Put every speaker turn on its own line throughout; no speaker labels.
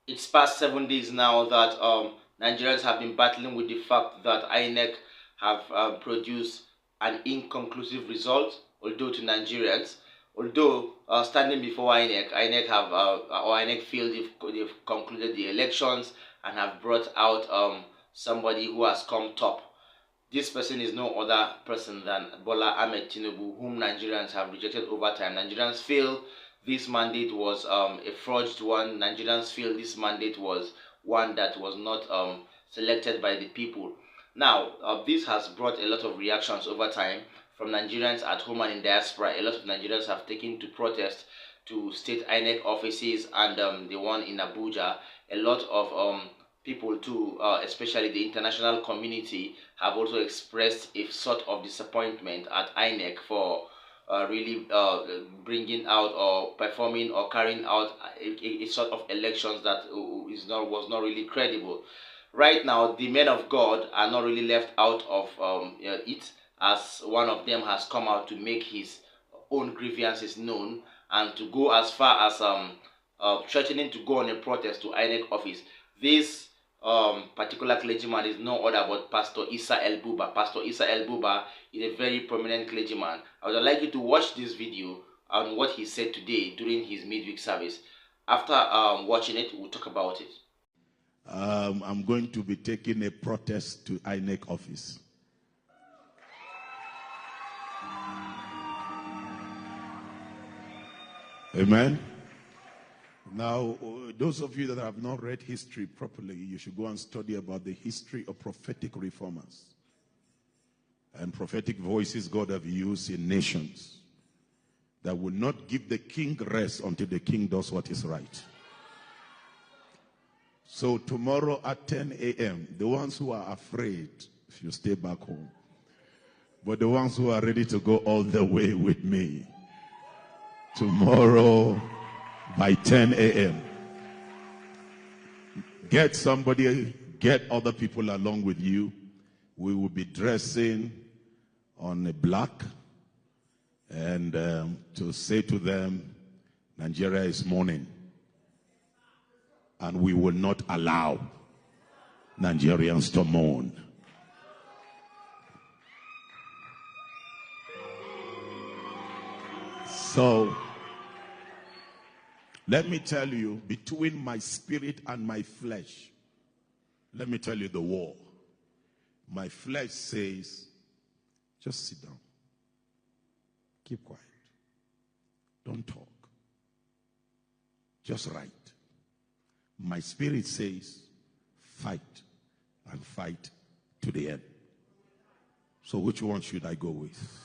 It's past 7 days now that Nigerians have been battling with the fact that INEC have produced an inconclusive result, although to Nigerians. Although standing before INEC, INEC feel they've concluded the elections and have brought out somebody who has come top. This person is no other person than Bola Ahmed Tinubu, whom Nigerians have rejected over time. Nigerians feel this mandate was a forged one. Nigerians feel this mandate was one that was not selected by the people. Now, this has brought a lot of reactions over time from Nigerians at home and in diaspora. A lot of Nigerians have taken to protest to state INEC offices and the one in Abuja. A lot of people too, especially the international community, have also expressed a sort of disappointment at INEC for really bringing out or performing or carrying out a sort of elections that was not really credible. Right now, the men of God are not really left out of it, as one of them has come out to make his own grievances known and to go as far as threatening to go on a protest to INEC office. This particular clergyman is no other but Pastor Isa El-Buba. Pastor Isa El-Buba is a very prominent clergyman. I would like you to watch this video on what he said today during his midweek service. After watching it, we'll talk about it.
I'm going to be taking a protest to INEC office. Amen. Now, those of you that have not read history properly, you should go and study about the history of prophetic reformers and prophetic voices God have used in nations that will not give the king rest until the king does what is right. So tomorrow at 10 a.m., the ones who are afraid, if you stay back home, but the ones who are ready to go all the way with me, tomorrow by 10 a.m., get somebody, get other people along with you. We will be dressing on a black and to say to them, Nigeria is mourning. And we will not allow Nigerians to mourn. So, let me tell you, between my spirit and my flesh, let me tell you the war. My flesh says, just sit down. Keep quiet. Don't talk. Just write. My spirit says, fight and fight to the end. So which one should I go with?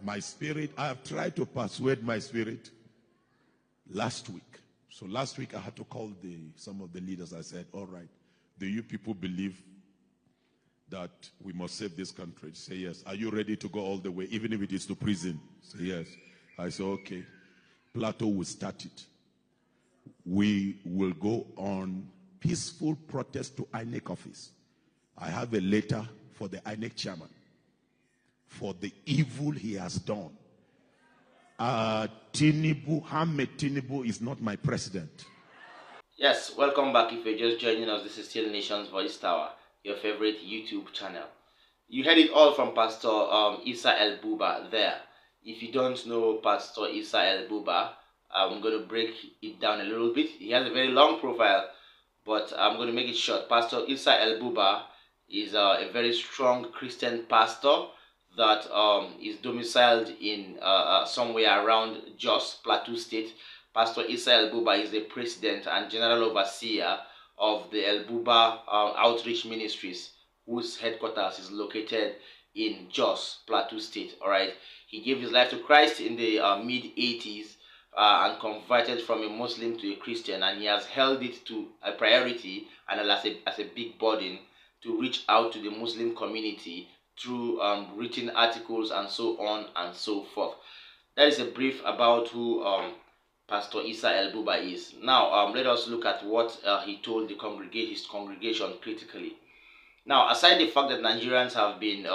My spirit, I have tried to persuade my spirit last week. So last week I had to call some of the leaders. I said, all right, do you people believe that we must save this country? Say yes. Are you ready to go all the way, even if it is to prison? Say yes. I said, okay. Plato will start it. We will go on peaceful protest to INEC office. I have a letter for the INEC chairman for the evil he has done. Tinubu, Ahmed Tinubu is not my president.
Yes, welcome back. If you're just joining us, this is still Nation's Voice Tower, your favorite YouTube channel. You heard it all from Pastor Isa El-Buba there. If you don't know Pastor Isa El-Buba, I'm going to break it down a little bit. He has a very long profile, but I'm going to make it short. Pastor Isa El-Buba is a very strong Christian pastor that is domiciled in somewhere around Jos, Plateau State. Pastor Isa El-Buba is the president and general overseer of the El-Buba Outreach Ministries, whose headquarters is located in Jos, Plateau State. All right. He gave his life to Christ in the mid-80s and converted from a Muslim to a Christian, and he has held it to a priority and as a big burden to reach out to the Muslim community through written articles and so on and so forth. That is a brief about who Pastor Isa El-Buba is. Now, let us look at what he told his congregation critically. Now, aside the fact that Nigerians have been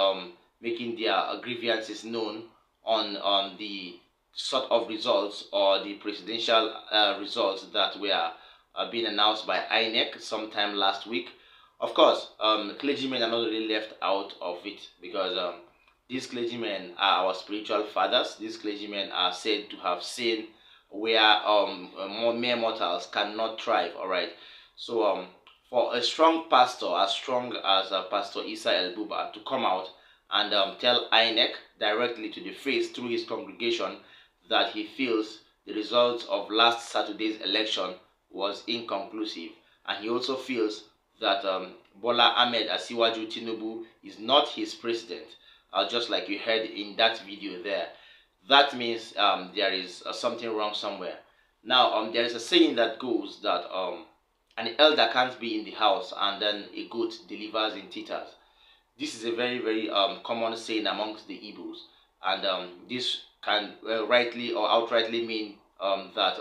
making their grievances known on the sort of results or the presidential results that were being announced by INEC sometime last week. Of course, clergymen are not really left out of it, because these clergymen are our spiritual fathers. These clergymen are said to have seen where mere mortals cannot thrive. All right, so for a strong pastor as strong as Pastor Isa El-Buba to come out and tell INEC directly to the face through his congregation that he feels the results of last Saturday's election was inconclusive, and he also feels that Bola Ahmed Asiwaju Tinubu is not his president, just like you heard in that video there. That means there is something wrong somewhere. Now, there is a saying that goes that an elder can't be in the house and then a goat delivers in teethers. This is a very, very common saying amongst the Igbos, and this can rightly or outrightly mean that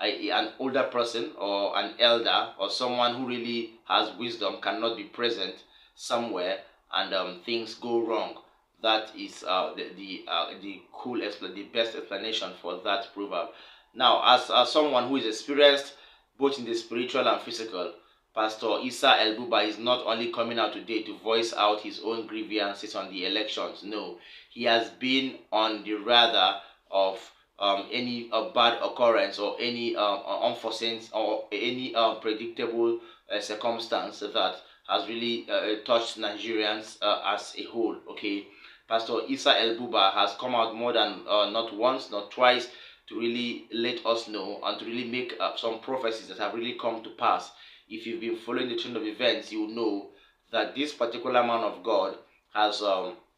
an older person or an elder or someone who really has wisdom cannot be present somewhere and things go wrong. That is the best explanation for that proverb. Now, as someone who is experienced both in the spiritual and physical, Pastor Isa El-Buba is not only coming out today to voice out his own grievances on the elections. No, he has been on the radar of any bad occurrence or any unforeseen or any predictable circumstance that has really touched Nigerians as a whole. Okay, Pastor Isa El-Buba has come out more than not once, not twice, to really let us know and to really make some prophecies that have really come to pass. If you've been following the trend of events, you know that this particular man of God has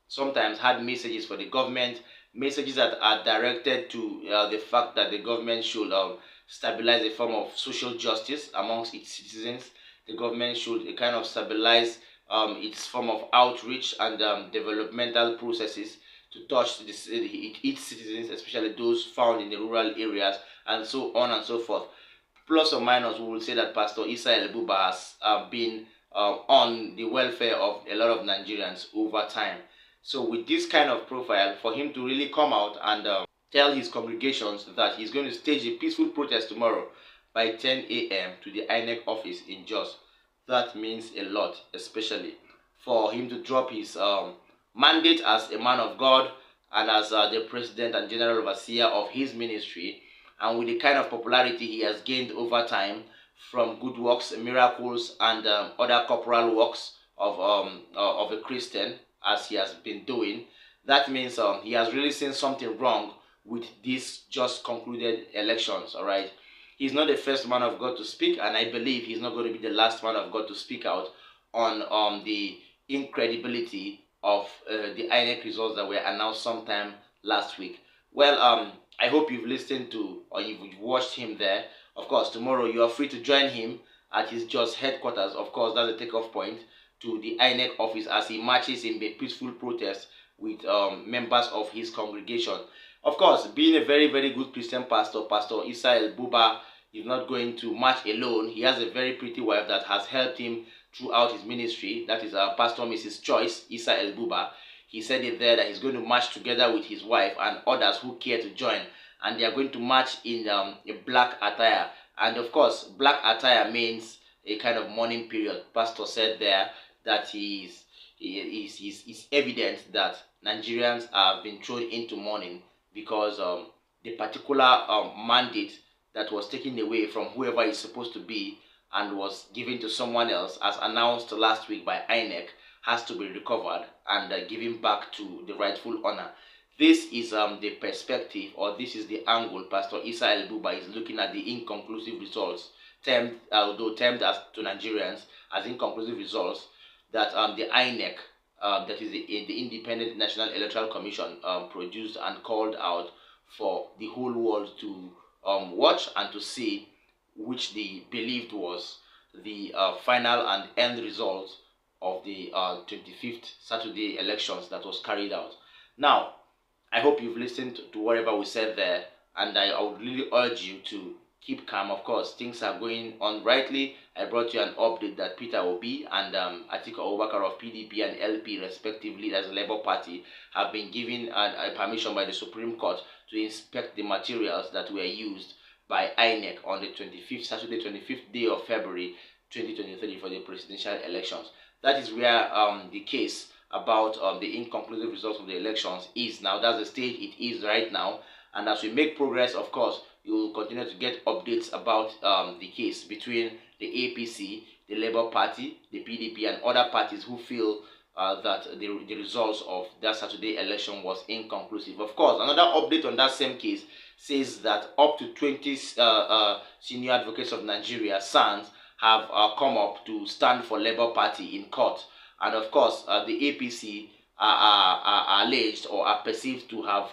sometimes had messages for the government, messages that are directed to the fact that the government should stabilize a form of social justice amongst its citizens. The government should kind of stabilize its form of outreach and developmental processes to touch its citizens, especially those found in the rural areas, and so on and so forth. Plus or minus, we will say that Pastor Isa El-Buba has been on the welfare of a lot of Nigerians over time. So with this kind of profile, for him to really come out and tell his congregations that he's going to stage a peaceful protest tomorrow by 10 a.m. to the INEC office in Jos, that means a lot, especially for him to drop his mandate as a man of God and as the president and general overseer of his ministry, and with the kind of popularity he has gained over time from good works, miracles, and other corporal works of a Christian, as he has been doing. That means he has really seen something wrong with these just concluded elections. All right, he's not the first man of God to speak, and I believe he's not going to be the last man of God to speak out on the incredibility of the INEC results that were announced sometime last week. Well, I hope you've listened to or you've watched him there. Of course, tomorrow you are free to join him at his Jos headquarters. Of course, that's the takeoff point to the INEC office as he marches in a peaceful protest with members of his congregation. Of course, being a very, very good Christian pastor, Pastor Isa El-Buba is not going to march alone. He has a very pretty wife that has helped him throughout his ministry. That is Pastor Mrs. Choice, Isa El-Buba. He said it there that he's going to march together with his wife and others who care to join. And they are going to march in a black attire. And of course, black attire means a kind of mourning period. Pastor said there that it's evident that Nigerians have been thrown into mourning because the particular mandate that was taken away from whoever is supposed to be and was given to someone else, as announced last week by INEC, has to be recovered and given back to the rightful owner. This is the perspective, or this is the angle Pastor Isa El-Buba is looking at the inconclusive results, although termed as to Nigerians as inconclusive results, that the INEC, that is the Independent National Electoral Commission, produced and called out for the whole world to watch and to see, which they believed was the final and end result of the 25th Saturday elections that was carried out. Now, I hope you've listened to whatever we said there, and I would really urge you to keep calm. Of course, things are going on rightly. I brought you an update that Peter Obi and Atiku Abubakar of PDP and LP, respectively, as a Labour Party, have been given a permission by the Supreme Court to inspect the materials that were used by INEC on the 25th, Saturday, 25th day of February 2023 for the presidential elections. That is where the case about the inconclusive results of the elections is now. That's the stage it is right now. And as we make progress, of course, you will continue to get updates about the case between the APC, the Labour Party, the PDP, and other parties who feel that the results of that Saturday election was inconclusive. Of course, another update on that same case says that up to 20 senior advocates of Nigeria, SANS, have come up to stand for Labour Party in court. And of course, the APC are alleged or are perceived to have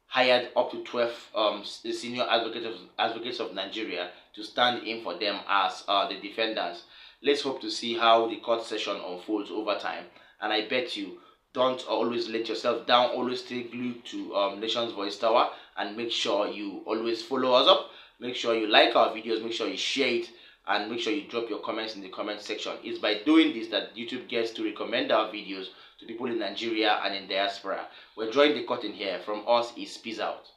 hired up to 12 senior advocates of Nigeria to stand in for them as the defendants. Let's hope to see how the court session unfolds over time. And I bet you, don't always let yourself down. Always stay glued to Nation's Voice Tower, and make sure you always follow us up. Make sure you like our videos. Make sure you share it, and make sure you drop your comments in the comment section. It's by doing this that YouTube gets to recommend our videos to people in Nigeria and in diaspora. We're drawing the curtain here. From us is peace out.